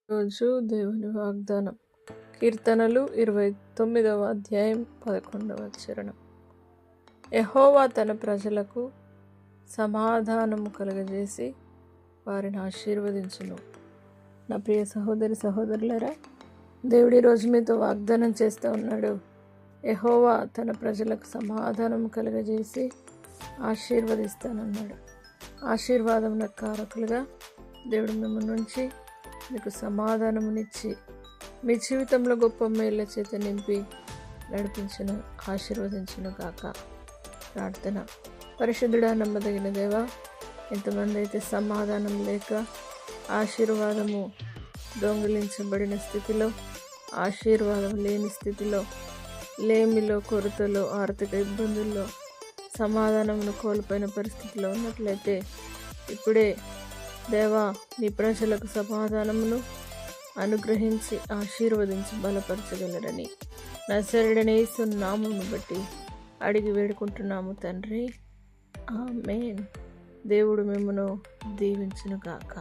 రోజు దేవుని వాగ్దానం కీర్తనలు 29వ అధ్యాయం 11వ చరణం. యెహోవా తన ప్రజలకు సమాధానము కలుగజేసి వారిని ఆశీర్వదించును. నా ప్రియ సహోదరి సహోదరులారా, దేవుడి రోజు మీతో వాగ్దానం చేస్తూ ఉన్నాడు. యెహోవా తన ప్రజలకు సమాధానం కలుగజేసి ఆశీర్వదిస్తానన్నాడు. ఆశీర్వాదమున కారకులుగా దేవుడు మిమ్మల్ని నుంచి మీకు సమాధానమునిచ్చి మీ జీవితంలో గొప్ప మేళ్ళ చేత నింపి నడిపించును, ఆశీర్వదించును గాక. ప్రార్థన. పరిశుద్ధుడా, నమ్మదగిన దేవా, ఎంతమంది అయితే సమాధానం లేక ఆశీర్వాదము దొంగిలించబడిన స్థితిలో, ఆశీర్వాదం లేని స్థితిలో, లేమిలో, కొరతలో, ఆర్థిక ఇబ్బందుల్లో సమాధానమును కోల్పోయిన పరిస్థితిలో ఉన్నట్లయితే ఇప్పుడే దేవా, నీ ప్రజలకు సమాధానమును అనుగ్రహించి ఆశీర్వదించి బలపరచగలరని నజరేయుడైన యేసు నామమును బట్టి అడిగి వేడుకుంటున్నాము తండ్రి. ఆమేన్. దేవుడు మిమ్మును దీవించును గాక.